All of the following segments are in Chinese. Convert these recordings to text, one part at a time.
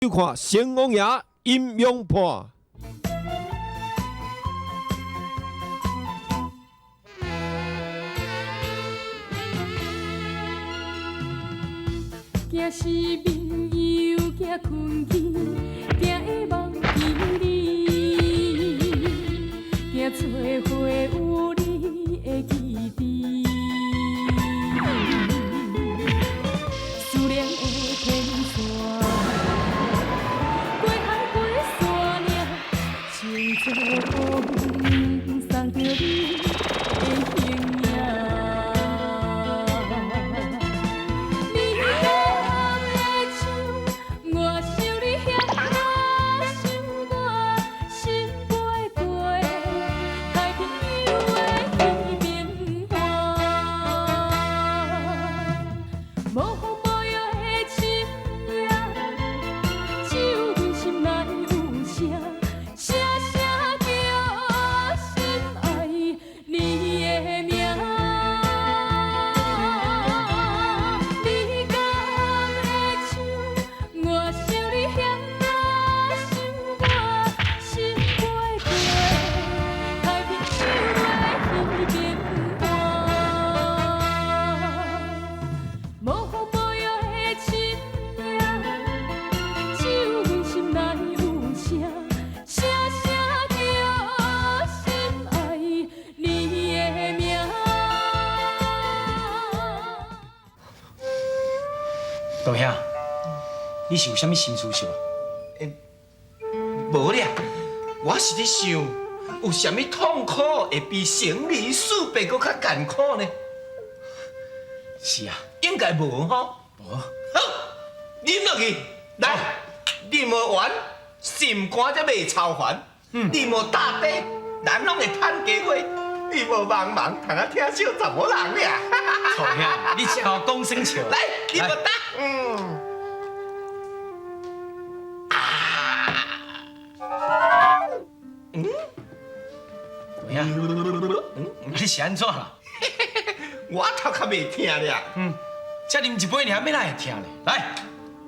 就看成王爷阴阳判。惊死朋友，惊困去，惊会忘记你，惊做伙有你的记忆。思念的天线，过海过山岭，情做风送着你的形影。 大兄，你是有啥物心事是无咧，我是咧想，有啥物痛苦会比生离死别搁较艰苦呢？是啊，应该无吼。无。好，啉落去，来，啉无完，心肝才袂操烦。啉无大杯，咱拢会趁家伙。你无茫茫，通啊听笑查某人俩。大兄，你只好讲声笑。来，你无答。大兄，你是安怎啦？我头壳袂听俩。才啉一杯，你还要哪会听呢？来，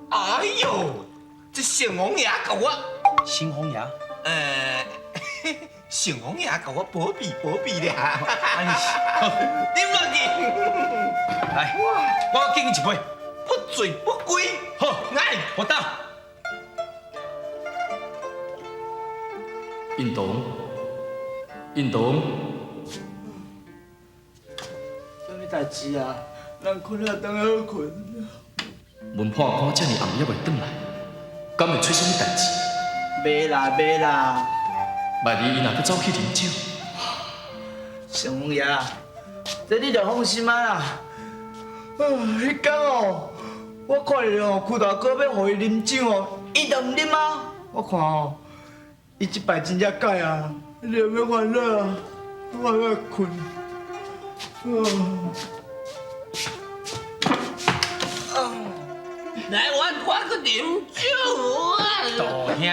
哎呦，这成王爷甲我，新红爷，成王爷甲我保庇保庇俩。安尼是。啉落去，来，我敬你一杯。不醉不归。好，来，我倒。运动，运动。什么代志啊？人困了当好困。门判官这么暗还袂转来，敢会出什么代志？袂啦袂啦，万一伊若搁走去啉酒，成王爷，这你着放心啊啦。迄天哦，我看见哦，邱大哥要互伊啉酒哦，伊着唔啉啊。我看哦，伊即摆真正改啊，你着免烦恼啊，我要困。来，我去啉酒啊！大兄，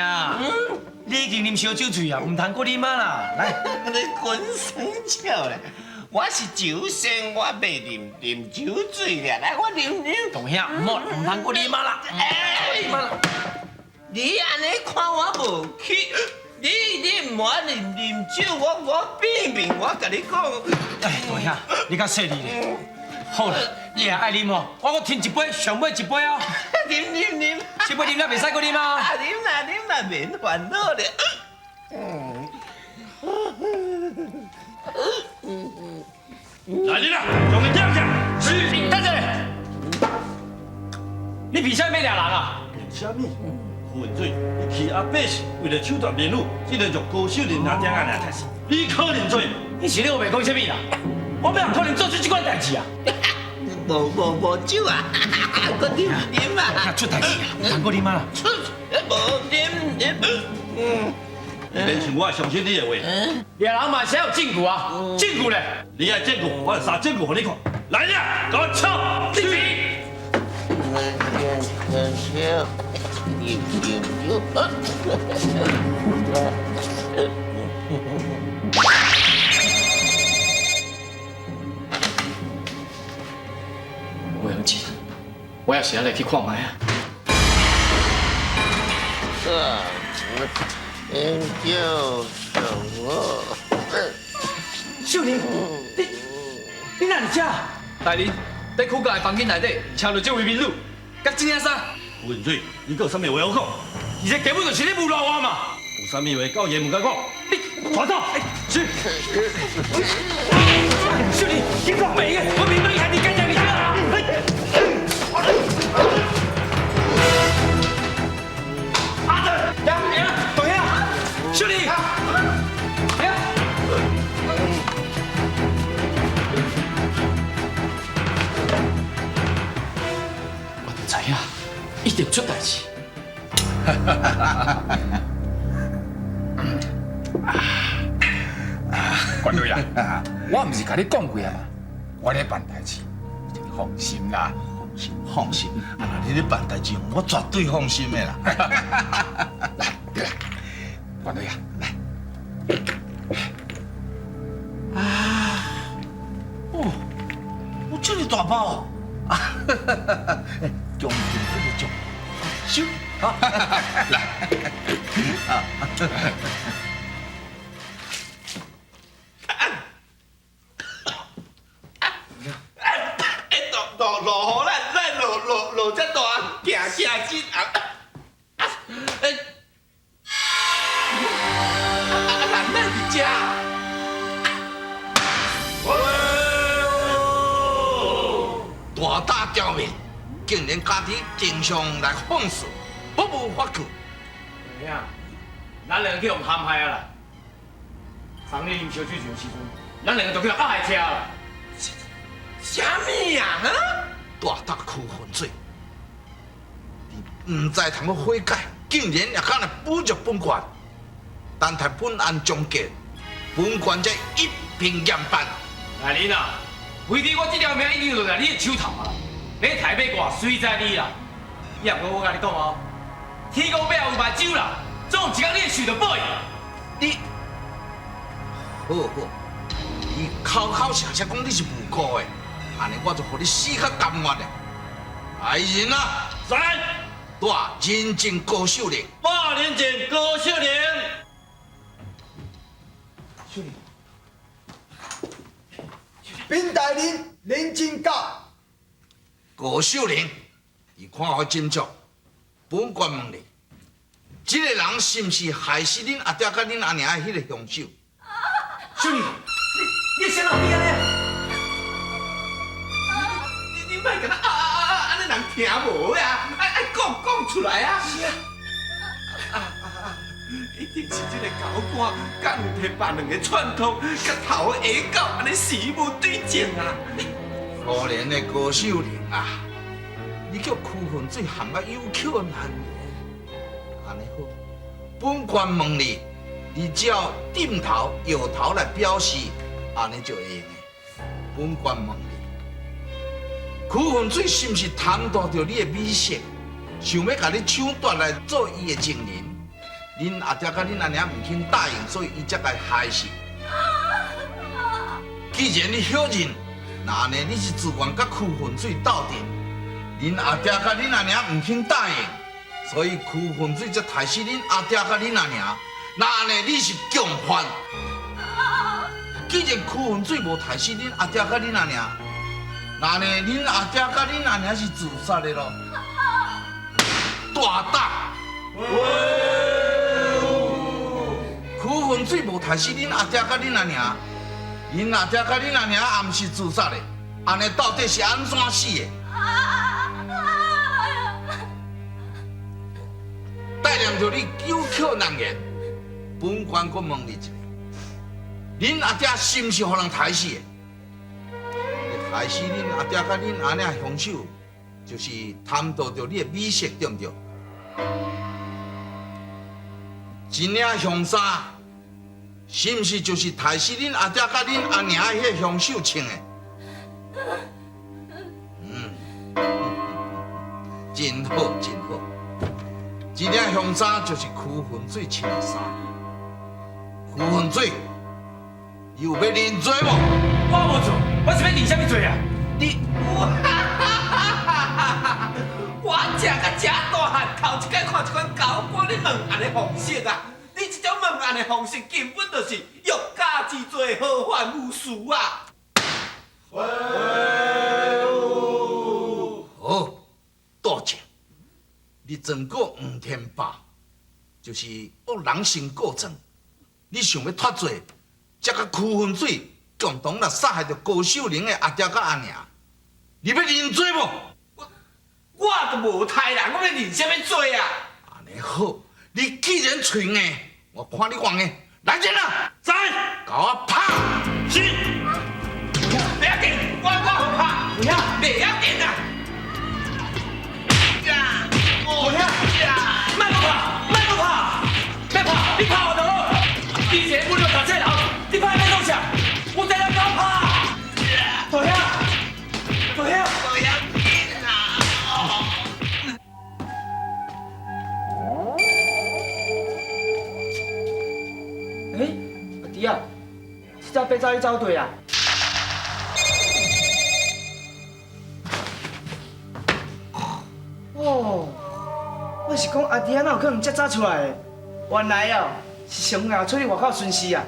你已经啉烧酒醉啊，唔通搁啉啊啦！来，你滚生笑咧！我是酒仙，我袂啉酒醉咧。来，我啉。大兄，唔通搁啉啊啦！啉啊啦！你安尼看我无起，你唔好啉酒，我变面，我甲你讲。哎，大兄，你较细腻咧。好啦，你也爱啉哦，我搁添一杯，上尾一杯哦。啉，这杯啉了袂使搁啉啊！啉啦，免烦恼咧。来你啦，将伊抓起来！是，等阵。你凭啥要抓人啊？凭啥物？混水，你欺压百姓，为了手段面女，只能让高手人拿点啊尔。你可能做？你是咧有袂讲啥物啦？我哪可能做出这款代志啊？无酒啊，搁啉啊！出代志啊！通搁啉啊啦！无啉。连像我相信你的话，野人嘛是要有证据啊，证据咧！你爱证据，我就啥证据给你看。来呀，给我唱！我要钱，我要是来去看卖啊！研究什么？秀玲，你哪里遮？大人，在苦家的房间内底，请到这位民女，甲这件衫。胡文水，你有啥物话好讲？你这根本就是你侮辱我嘛！有啥物话到爷唔敢讲？你抓走！是。秀玲，你讲每个，我明白你还得干掉你啊！阿德，呀，等一下，秀玲，呀。我就知影，一定出代志。管队啊，我唔是甲你讲过啊嘛，我咧办代志，你放心啦，放心，啊，你咧办代志，我绝对放心的啦。来，对啦，管队啊，来。哦，有这么大包哦！啊，重点不是重，收好，来，啊。落雨咱落这大，行紧啊！人咱伫遮。大打刁民，竟然家己经常来放肆，我无法去。呀，咱两个去用陷害啊啦！昨日啉烧酒上时阵，咱两个就去压害车啦。啥物啊？哈！大打区分水，你唔知通要悔改，竟然也敢来侮辱本官，但待本案终结，本官才一并严办。来恁啊，为伫我这条命一定落在你的手头啊！你台北挂随在你啦。也不过我甲你讲哦，天公伯有目睭啦，总有一天你会受到报应。你，好好，你口口声声讲你是无辜的。安尼我就互你死较甘愿嘞！来人啊！来，大认真高秀玲，大人前高秀玲。秀玲，禀大人，认真教。高秀玲，你看我斟酌，本官问你，这个人是不是害死恁阿爹甲恁阿娘的迄个凶手？秀玲，你想哪边咧？你莫甲他安尼人听无呀！爱讲出来啊！是啊，一定是这个高官甲唔摕别人的串通，甲头下狗安尼死无对证啊！可怜的高秀玲啊，你叫区分水陷啊有口难言。安尼好，本官问你，你只要点头摇头来表示，安尼就会用的。本官问你。区分水是毋是贪图着你的美色，想要甲你抢夺来做伊的情人？恁阿爹甲恁阿娘唔肯答应，所以伊才来害死。既然你晓认，那安尼你是自愿甲区分水斗阵。恁阿爹甲恁阿娘唔肯答应，所以区分水才害死恁阿爹甲恁阿娘。那安尼你是共犯。既然区分水无害死恁阿爹甲恁阿娘。那呢？恁阿爹甲恁阿娘是自杀的咯？大胆！区分水无害死恁阿爹甲恁阿娘，恁阿爹甲恁阿娘也毋是自杀的，安尼到底是安怎死的？带念着你有口难言，本官阁问你一下，恁阿爹是毋是互人害死的？害死恁阿爹甲恁阿娘凶手，就是贪图着你的美色，对不对？一领凶衫，是毋是就是害死恁阿爹甲恁阿娘的迄个凶手穿的？真好真好，一领凶衫就是区分水穿的衫。区分水，你有要认罪无？我无做，我是要认啥物罪啊？你，我食甲真大汉，头一摆看一款高官咧问安尼方式啊！你这种问安的方式根本就是欲加之罪，何患无辞啊！好，多谢。你曾过黄天霸，就是恶人先告状。你想要脱罪，才甲屈分水共同来杀害着高秀玲的阿爹甲阿娘，你要认罪无？我都无杀人，我要认什么罪啊？安尼好，你既然嘴硬，我看你硬的，来人啊！在，甲我拍！是，不要紧，我好拍，不要紧啊！我听，卖不怕，别怕，你怕我就好。以前我就打这人，你怕咩东西？我在那搞怕。大兄，阿弟啊，这只白走去走对啊？哦，我是讲阿弟啊，哪有可能这早出来的？原来哦，是上爷出去外口巡视啊。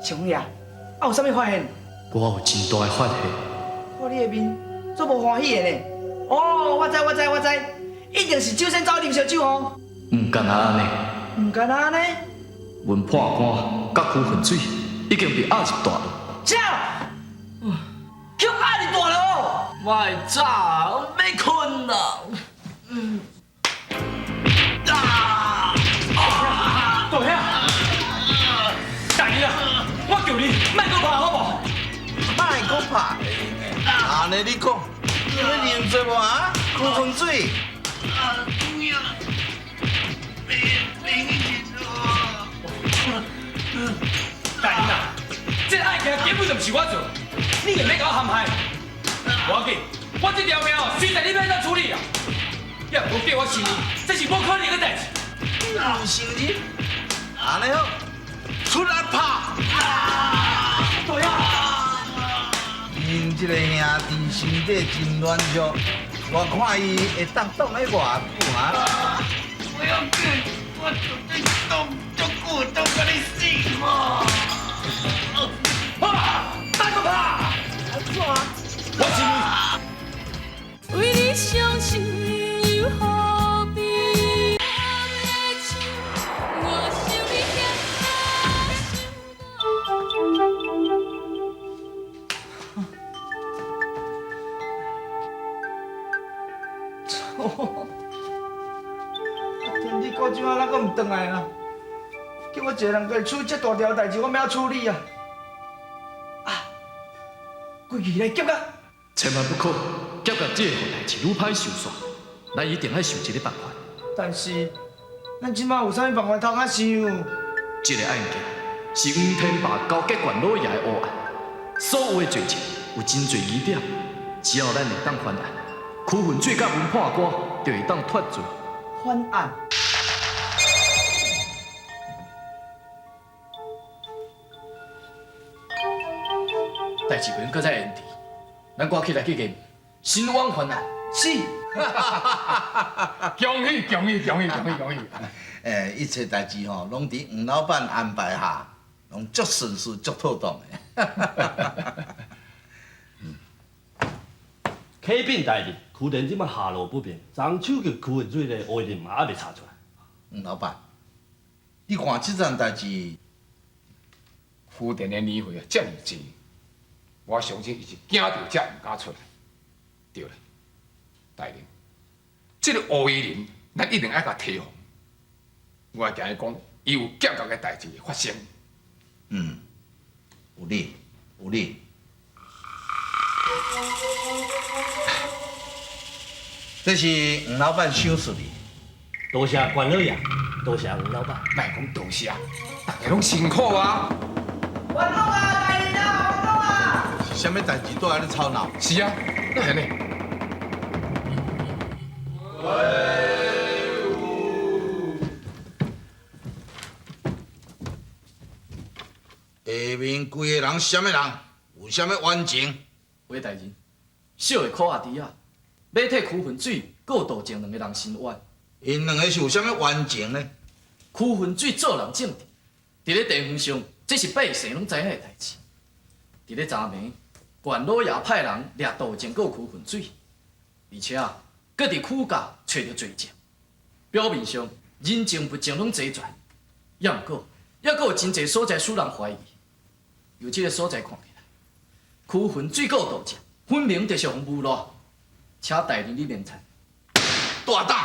上爷，啊有啥物发现？我有真大的发现。看你的面，做无欢喜的呢。哦，我知，一定是酒仙走啉烧酒哦。唔干那安尼，唔干那呢？阮破官甲屈分水已经被压入大牢。叫，叫压入大牢。卖早，要困啦。大兄，大姨啊，我叫你卖搁怕好无？卖讲拍，安尼你讲，你要认罪无啊？屈分水。大姨啊，这案件根本就不是我做，你硬要甲我陷害。无要紧，我这条命哦，随在你面上处理啊。要不叫我承认，这是无可能的代志。唔承认，安尼好，出来拍！大兄，因这个兄弟身体真软弱，我看伊会当挡喺偌久啊？不要紧，我绝对挡足久，挡甲你死嘛！怕，卖搁怕。我承认。为你伤心又何必？我想你天你到怎啊，咱阁唔转来啊？叫我一个人家处理这大条代志，我要处理啊！规矩来急啊！千万不可夹甲这个代志愈歹收煞，咱一定要想一个办法。但是，咱即马有啥物办法通较想？这个案件是黄天霸交给管老爷的乌案，所有的罪证有真侪疑点，只要咱会当翻案，屈分水甲文判官就会当脱罪。翻案。代志袂用搁再延迟，咱赶起来去验新王翻案。是。恭喜！一切代志吼，拢伫黄老板安排下，拢足顺遂、足妥当的。起病代志，屈连即摆下落不明，张手叫屈文水的为人嘛还未查出来。黄老板，你看这桩代志，夫人的年岁啊，这么济，我相信伊是惊到才唔敢出来。对了，大人，这个乌衣人，咱一定要甲提防。我惊伊讲，伊有结交的代志发生。有理。这是黄老板想出的。多谢关老爷，多谢吴老板。莫讲多谢，大家拢辛苦啊。王老啊，大人啊，王老啊！是啥物代志都在咧吵闹？是啊，那安尼。下面规个人啥物人？有啥物冤情？为大人，小的苦阿弟啊，要替屈分水、顾道静两个人申冤，因两个是有啥物冤情呢？区分水做人正直，伫咧地方上，这是百姓拢知影的代志。伫咧昨暝，县老爷派人掠渡前过区分水，而且搁伫区价找到罪证，表面上人情不情拢齐全，也毋过，还阁有真侪所在使人怀疑。由这个所在看起来，区分水果盗窃，分明就是互诬赖，请大人你面谈。大胆！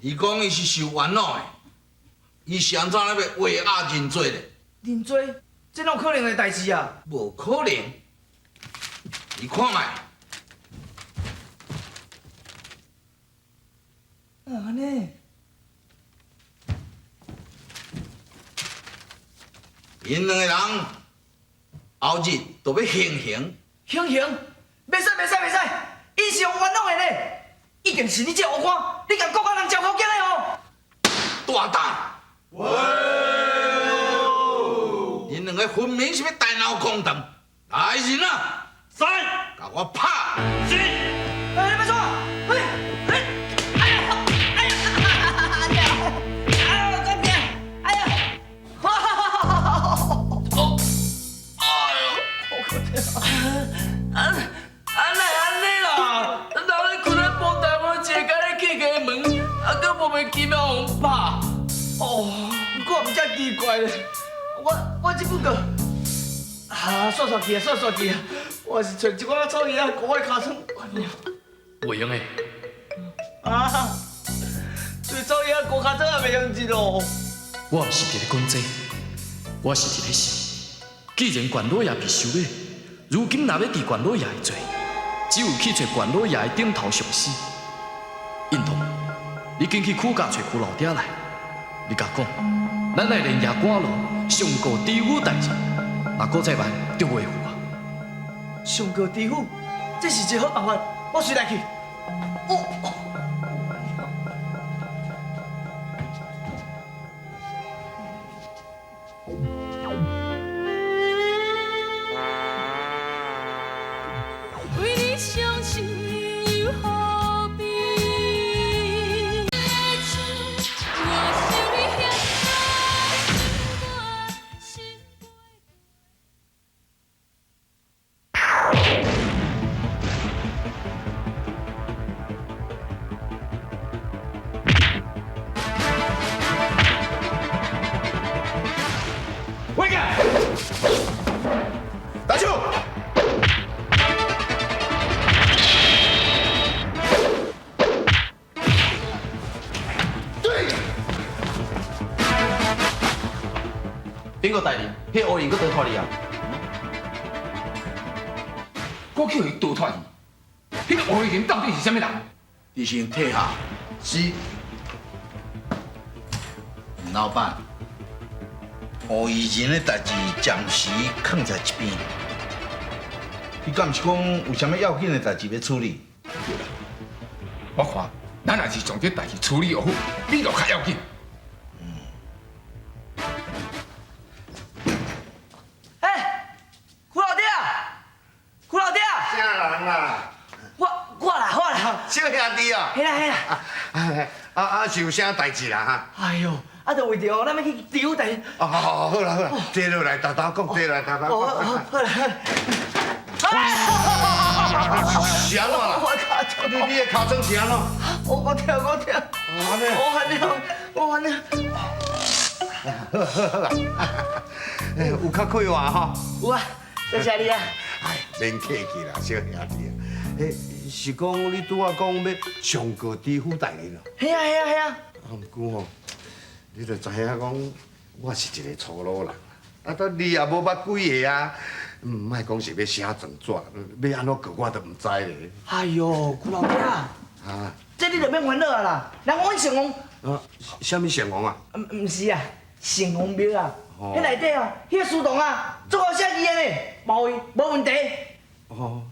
伊讲伊是受冤枉的，伊是安怎咧要为阿认罪咧？认罪？这哪有可能的代志啊？无可能！你看卖。安尼？因两个人后日就要行刑。行刑？袂使！伊是用冤枉的咧！一定是你这乌官，你甲国家人招好进来哦！大胆！因两个分明是要大闹公堂，来人啊！在，甲我拍！是。你别说，哎呀，这边，哎呀，安尼啦，人咧困咧煲台湾一个咧去家门，搁莫名其妙互拍。不过毋遮奇怪咧，我即不过，煞去啊！我是找一寡草叶糊我骹床。袂用的。找草叶糊骹床也袂用一咯。我毋是伫咧讲这，我是伫咧想，既然县老爷被收买，如今若要治县老爷的罪，只有去找县老爷的顶头上司。印通，你紧去区家找区老爹来，你甲讲，咱来连夜赶路，上告知府代志，若搁再慢，就袂赴啊。上告知府，这是一个好办法，我随来去。为你伤心又何必？我想你遐心回去，大舅。边个代理？迄乌云搁倒拖你啊？我叫伊倒脱去，迄个乌云到底是啥物人？你先退下。是。老板，乌衣人的代志暂时放在一边。你敢毋是讲有啥物要紧的代志要处理？我看，咱若是将这代志处理好，你就较要紧。苦老爹，啥人啊？我啦，小兄弟啊！嘿啦。是有啥代志啦？哎呦，就为着咱要去丢代。好啦，坐落来，大家讲，坐落来，大家讲。好啦。是安怎啦？你的脚床是安怎？我跳。我安尼。有较快活吼？有啊，多谢你啊。哎，免客气啦，小兄弟啊。是讲你拄仔讲要上告知府代理咯？系啊。毋过吼，你就知影讲，我是一个粗鲁人，你也无捌几个啊，莫讲是要写状纸，要安怎告我都毋知咧。哎呦，苦老爹啊！这你就免烦恼啊啦，人阮成王。啥物成王啊？毋是啊，成王庙啊，迄内底啊，迄个书童啊，做好写字的呢，无问题。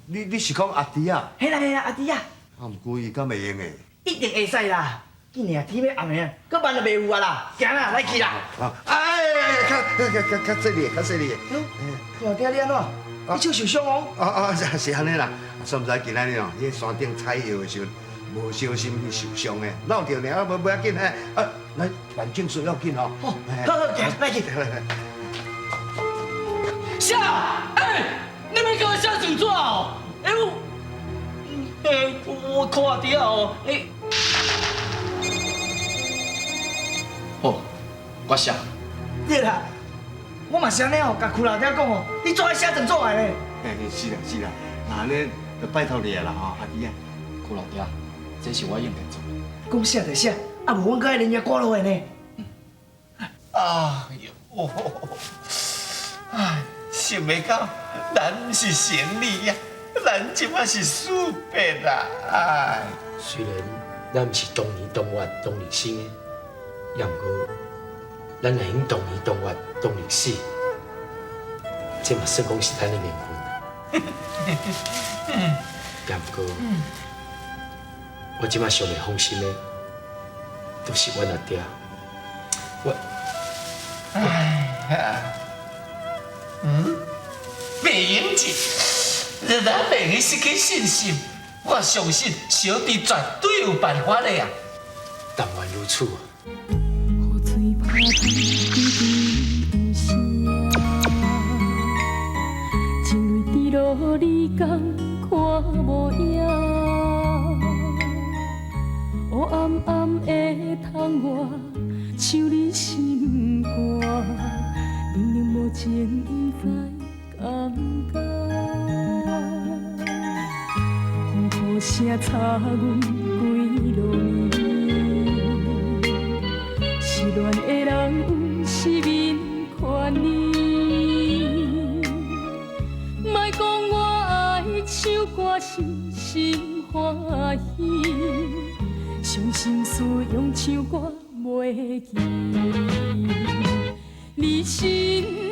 你是讲阿弟啊？嘿啦，阿弟啊。毋过伊敢会用诶？一定会使啦。今年天要暗的，搁慢就袂有啊啦，行啦，来去啦。较细哩。苦老爹你安怎？你手受伤哦？是安尼啦。算唔知今仔日哦，迄山顶采药的时候，无小心去受伤的，闹着呢，无要紧哎，来办证需要紧哦。哦，好好，行，来去。写，你们给我写成纸哦？我看到哦，好，我写。对啦，我嘛是安尼哦，甲区老爹讲哦，你怎爱写成纸的咧？是啦是啦，那安尼就拜托你啦吼，阿弟啊。区老爹，这是我应该做的。讲写就写，啊无阮该人家挂落的呢。哎呦，哎，想袂到，咱毋是先例呀，咱即马是死别啦，哎。虽然咱毋是同年同月同日生的，也毋过咱会用同年同月同日死，这嘛算讲是咱的缘分。也毋过，我即马上袂放心的，都是阮阿爹。哎呀，袂用紧，咱袂去失去信心。我相信小弟绝对有办法的呀。但愿如此啊！雨水拍打滴声，情泪滴落你敢看无影？黑暗暗的窗外，唱你心歌，明明无情不知感觉。雨声擦阮规路面，失恋的人有失眠权利。莫讲我爱唱歌是心欢喜，伤心事用唱歌袂记。你心。